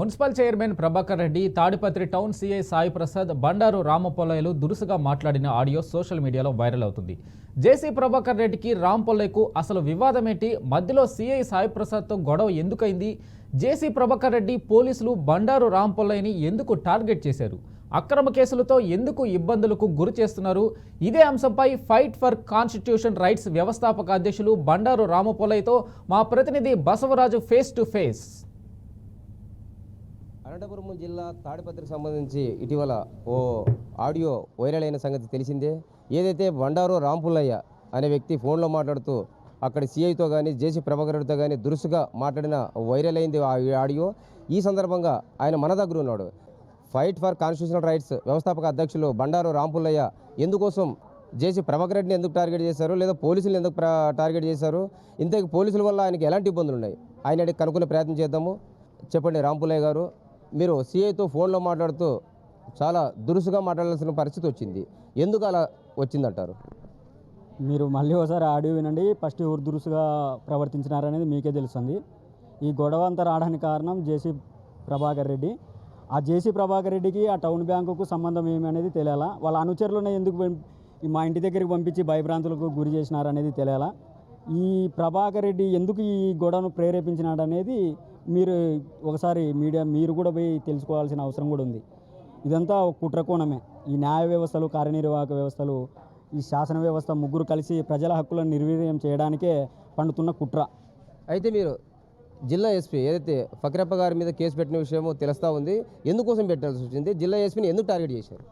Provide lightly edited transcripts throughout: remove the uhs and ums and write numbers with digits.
Municipal chairman Prabhakar Reddy, Tadipatri town CI Sai Prasad, Bandaru రామపొల్లయ్యలు దురుసుగా మాట్లాడిన ఆడియో సోషల్ మీడియాలో వైరల్ అవుతుంది. జేసీ ప్రభాకర్ రెడ్డికి రాంపొల్లయ్యకు అసలు వివాదమేంటి? మధ్యలో సీఐ సాయి ప్రసాద్తో గొడవ ఎందుకైంది? జేసీ ప్రభాకర్ రెడ్డి పోలీసులు బండారు రాంపొల్లయ్యని ఎందుకు టార్గెట్ చేశారు? అక్రమ కేసులతో ఎందుకు ఇబ్బందులకు గురి చేస్తున్నారు? ఇదే అంశంపై ఫైట్ ఫర్ కాన్స్టిట్యూషన్ రైట్స్ వ్యవస్థాపక అధ్యక్షులు బండారు రామపొల్లయ్యతో మా ప్రతినిధి Basavaraju face to face. Anantapuram జిల్లా తాడిపత్రికి సంబంధించి ఇటీవల ఓ ఆడియో వైరల్ అయిన సంగతి తెలిసిందే. ఏదైతే బండారు రాంపుల్లయ్య అనే వ్యక్తి ఫోన్లో మాట్లాడుతూ అక్కడ సిఐతో కానీ జేసీ ప్రభాకర్ రెడ్డితో కానీ దురుసుగా మాట్లాడిన వైరల్ అయింది ఆ ఆడియో. ఈ సందర్భంగా ఆయన మన దగ్గర ఉన్నాడు. ఫైట్ ఫర్ కాన్స్టిట్యూషనల్ రైట్స్ వ్యవస్థాపక అధ్యక్షులు బండారు రాంపుల్లయ్య ఎందుకోసం జేసీ ప్రభాకర్ రెడ్డిని ఎందుకు టార్గెట్ చేశారు, లేదా పోలీసులు ఎందుకు టార్గెట్ చేశారు, ఇంతకు పోలీసుల వల్ల ఆయనకి ఎలాంటి ఇబ్బందులు ఉన్నాయి, ఆయన కనుక్కునే ప్రయత్నం చేద్దాము. చెప్పండి రాంపుల్లయ్య గారు, మీరు సిఐతో ఫోన్లో మాట్లాడుతూ చాలా దురుసుగా మాట్లాడాల్సిన పరిస్థితి వచ్చింది. ఎందుకు అలా వచ్చిందంటారు? మీరు మళ్ళీ ఒకసారి ఆడియో వినండి. ఫస్ట్ ఎవరు దురుసుగా ప్రవర్తించినారనేది మీకే తెలుస్తుంది. ఈ గొడవ అంతా రావడానికి కారణం జేసీ ప్రభాకర్ రెడ్డి. ఆ జేసీ ప్రభాకర్ రెడ్డికి ఆ టౌన్ బ్యాంకుకు సంబంధం ఏమి అనేది తెలియాలా, వాళ్ళ అనుచరులను ఎందుకు మా ఇంటి దగ్గరికి పంపించి భయభ్రాంతులకు గురి చేసినారనేది తెలియాలా, ఈ ప్రభాకర్ రెడ్డి ఎందుకు ఈ గొడవను ప్రేరేపించినాడనేది మీరు ఒకసారి మీడియా మీరు కూడా పోయి తెలుసుకోవాల్సిన అవసరం కూడా ఉంది. ఇదంతా కుట్రకోణమే. ఈ న్యాయ వ్యవస్థలు, కార్యనిర్వాహక వ్యవస్థలు, ఈ శాసన వ్యవస్థ ముగ్గురు కలిసి ప్రజల హక్కులను నిర్వీర్యం చేయడానికే పండుతున్న కుట్ర. అయితే మీరు జిల్లా ఎస్పీ ఏదైతే ఫకరప్ప గారి మీద కేసు పెట్టిన విషయమో తెలుస్తూ ఉంది. ఎందుకోసం పెట్టాల్సి వచ్చింది? జిల్లా ఎస్పీని ఎందుకు టార్గెట్ చేశారు?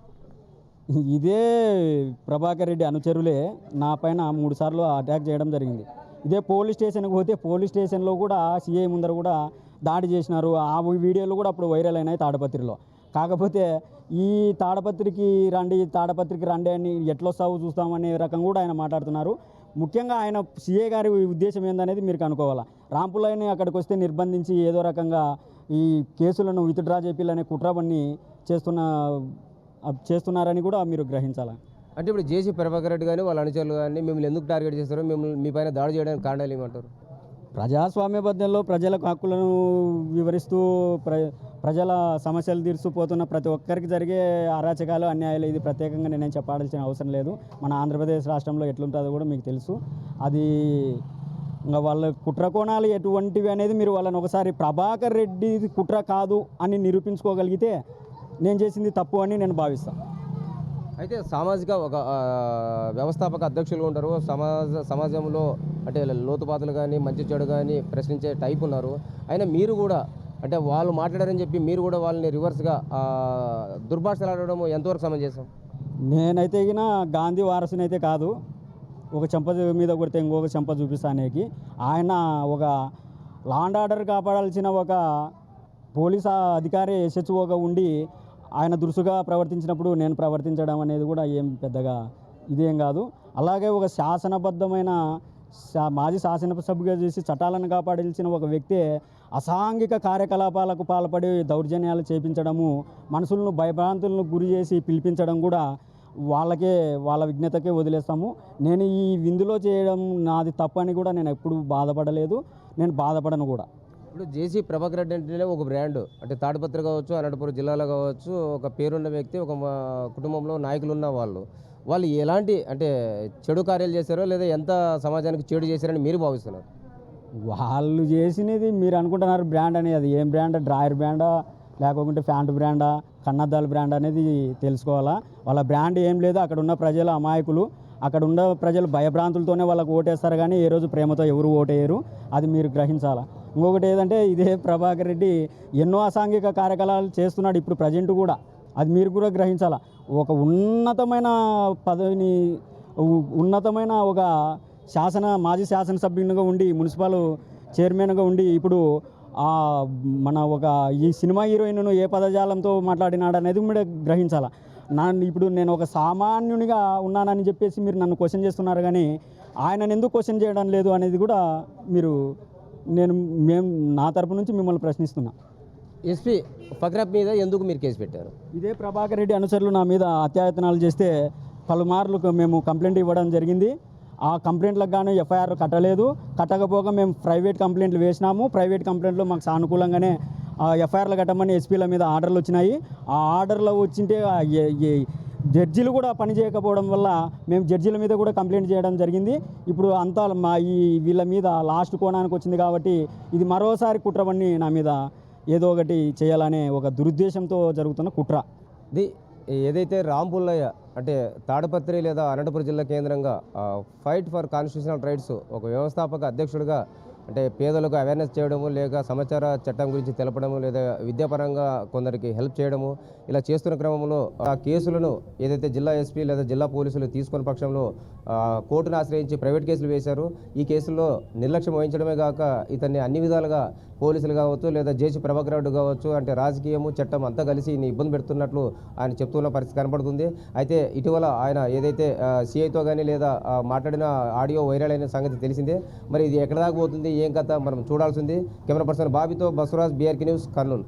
ఇదే ప్రభాకర్ రెడ్డి అనుచరులే నా పైన 3 సార్లు అటాక్ చేయడం జరిగింది. ఇదే పోలీస్ స్టేషన్కి పోతే పోలీస్ స్టేషన్లో కూడా సిఐ ముందర కూడా దాడి చేసినారు. ఆ వీడియోలు కూడా అప్పుడు వైరల్ అయినాయి తాడపత్రిలో. కాకపోతే ఈ తాడపత్రికి రండి అని ఎట్లొస్తావు చూస్తామనే రకం కూడా ఆయన మాట్లాడుతున్నారు. ముఖ్యంగా ఆయన సిఐ గారి ఉద్దేశం ఏందనేది మీరు కనుక్కోవాలా. రాంపుల్లయ్యని అక్కడికి వస్తే నిర్బంధించి ఏదో రకంగా ఈ కేసులను విత్డ్రా చేయాలనే కుట్రవన్నీ చేస్తున్నారని కూడా మీరు గ్రహించాలా. అంటే ఇప్పుడు జేసీ ప్రభాకర్ రెడ్డి కానీ వాళ్ళ అనుచరులు కానీ మిమ్మల్ని ఎందుకు టార్గెట్ చేస్తారో, మిమ్మల్ని మీ పైన దాడి చేయడానికి కారణాలు ఏమంటారు? ప్రజాస్వామ్యబద్ధంలో ప్రజలకు హక్కులను వివరిస్తూ ప్రజల సమస్యలు తీర్చిపోతున్న ప్రతి ఒక్కరికి జరిగే అరాచకాలు, అన్యాయాలు ఇది ప్రత్యేకంగా నేను చెప్పాల్సిన అవసరం లేదు. మన ఆంధ్రప్రదేశ్ రాష్ట్రంలో ఎట్లుంటుందో కూడా మీకు తెలుసు. అది ఇంకా వాళ్ళ కుట్ర కోణాలు ఎటువంటివి అనేది మీరు వాళ్ళని ఒకసారి ప్రభాకర్ రెడ్డి కుట్ర కాదు అని నిరూపించుకోగలిగితే నేను చేసింది తప్పు అని నేను భావిస్తాను. అయితే సామాజిక ఒక వ్యవస్థాపక అధ్యక్షులు ఉంటారు. సమాజంలో అంటే లోతుపాతులు కానీ మంచి చెడు కానీ ప్రశ్నించే టైప్ ఉన్నారు. అయినా మీరు కూడా అంటే వాళ్ళు మాట్లాడారని చెప్పి మీరు కూడా వాళ్ళని రివర్స్గా దుర్భాషలు ఆడడం ఎంతవరకు సమంజసం? నేనైతే గాంధీ వారసుని అయితే కాదు. ఒక చెంప మీద కొడితే ఇంకొక చెంప చూపిస్తానికి ఆయన ఒక లా అండ్ ఆర్డర్ కాపాడాల్సిన ఒక పోలీస్ అధికారి ఎస్హెచ్ఓగా ఉండి ఆయన దురుసుగా ప్రవర్తించినప్పుడు నేను ప్రవర్తించడం అనేది కూడా ఏం పెద్దగా ఇదేం కాదు. అలాగే ఒక శాసనబద్ధమైన మాజీ శాసనసభ్యుగా చేసి చట్టాలను కాపాడాల్సిన ఒక వ్యక్తి అసాంఘిక కార్యకలాపాలకు పాల్పడి దౌర్జన్యాలు చేపించడము, మనుషులను భయభ్రాంతులను గురి చేసి పిలిపించడం కూడా వాళ్ళ విజ్ఞతకే వదిలేస్తాము. నేను ఈ విందులో చేయడం నాది తప్పని కూడా నేను ఎప్పుడు బాధపడలేదు, నేను బాధపడను కూడా. ఇప్పుడు జేసీ ప్రభాకర్ రెడ్డి అంటేనే ఒక బ్రాండ్. అంటే తాడిపత్రి కావచ్చు, అనంతపురం జిల్లాలో కావచ్చు, ఒక పేరున్న వ్యక్తి, ఒక కుటుంబంలో నాయకులు ఉన్న వాళ్ళు ఎలాంటి అంటే చెడు కార్యాలు చేశారో, లేదా ఎంత సమాజానికి చెడు చేశారని మీరు భావిస్తున్నారు? వాళ్ళు చేసినది మీరు అనుకుంటున్నారు బ్రాండ్ అనేది. అది ఏం బ్రాండ్? డ్రాయర్ బ్రాండా, లేకపోతే ప్యాంటు బ్రాండా, కన్నద్దాల బ్రాండ్ అనేది తెలుసుకోవాలా. వాళ్ళ బ్రాండ్ ఏం లేదు. అక్కడ ఉన్న ప్రజలు అమాయకులు, అక్కడ ఉన్న ప్రజలు భయభ్రాంతులతోనే వాళ్ళకు ఓటేస్తారు, కానీ ఏ రోజు ప్రేమతో ఎవరు ఓటేయరు. అది మీరు గ్రహించాలా. ఇంకొకటి ఏదంటే ఇదే ప్రభాకర్ రెడ్డి ఎన్నో అసాంఘిక కార్యకలాపాలు చేస్తున్నాడు ఇప్పుడు ప్రజెంట్ కూడా. అది మీరు కూడా గ్రహించాలా. ఒక ఉన్నతమైన పదవిని, ఉన్నతమైన ఒక మాజీ శాసనసభ్యునిగా ఉండి, మున్సిపల్ చైర్మన్గా ఉండి ఇప్పుడు మన ఈ సినిమా హీరోయిన్ను ఏ పదజాలంతో మాట్లాడినాడు అనేది కూడా గ్రహించాలా. ఇప్పుడు నేను ఒక సామాన్యునిగా ఉన్నానని చెప్పేసి మీరు నన్ను క్వశ్చన్ చేస్తున్నారు, కానీ ఆయనను ఎందుకు క్వశ్చన్ చేయడం లేదు అనేది కూడా మేము నా తరపు నుంచి మిమ్మల్ని ప్రశ్నిస్తున్నా. ఎస్పీ ఫకరప్ప మీద ఎందుకు మీరు కేసు పెట్టారు? ఇదే ప్రభాకర్ రెడ్డి అనుచరులు నా మీద అత్యాయతనాలు చేస్తే పలుమార్లు మేము కంప్లైంట్ ఇవ్వడం జరిగింది. ఆ కంప్లైంట్లకు గాను ఎఫ్ఐఆర్ కట్టలేదు. కట్టకపోగా మేము ప్రైవేట్ కంప్లైంట్లు వేసినాము. ప్రైవేట్ కంప్లైంట్లో మాకు సానుకూలంగానే ఎఫ్ఐఆర్లు కట్టమని ఎస్పీల మీద ఆర్డర్లు వచ్చినాయి. ఆ ఆర్డర్లు వచ్చింటే జడ్జీలు కూడా పని చేయకపోవడం వల్ల మేము జడ్జీల మీద కూడా కంప్లైంట్ చేయడం జరిగింది. ఇప్పుడు అంతా వీళ్ళ మీద లాస్ట్ కోణానికి వచ్చింది కాబట్టి ఇది మరోసారి కుట్రవన్నీ నా మీద ఏదో ఒకటి చేయాలనే ఒక దురుద్దేశంతో జరుగుతున్న కుట్ర. ఇది ఏదైతే రాంపుల్లయ్య అంటే తాడిపత్రి లేదా అనంతపురం జిల్లా కేంద్రంగా ఫైట్ ఫర్ కాన్స్టిట్యూషనల్ రైట్స్ ఒక వ్యవస్థాపక అధ్యక్షుడిగా అంటే పేదలకు అవేర్నెస్ చేయడము, లేక సమాచార చట్టం గురించి తెలపడము, లేదా విద్యాపరంగా కొందరికి హెల్ప్ చేయడము, ఇలా చేస్తున్న క్రమంలో ఆ కేసులను ఏదైతే జిల్లా ఎస్పీ లేదా జిల్లా పోలీసులు తీసుకున్న పక్షంలో కోర్టును ఆశ్రయించి ప్రైవేట్ కేసులు వేశారు. ఈ కేసుల్లో నిర్లక్ష్యం వహించడమే కాక ఇతన్ని అన్ని విధాలుగా పోలీసులు కావచ్చు లేదా జేసీ ప్రభాకర్ రెడ్డి కావచ్చు అంటే రాజకీయము చట్టం అంతా కలిసి ఈయన ఇబ్బంది పెడుతున్నట్లు ఆయన చెప్తున్న పరిస్థితి కనబడుతుంది. అయితే ఇటీవల ఆయన ఏదైతే సిఐతో కానీ లేదా మాట్లాడిన ఆడియో వైరల్ అయిన సంగతి తెలిసిందే. మరి ఇది ఎక్కడ దాకా పోతుంది, ఏం కథ మనం చూడాల్సింది. కెమెరా పర్సన్ బాబీతో బసవరాజ్, BRK న్యూస్, కర్నూలు.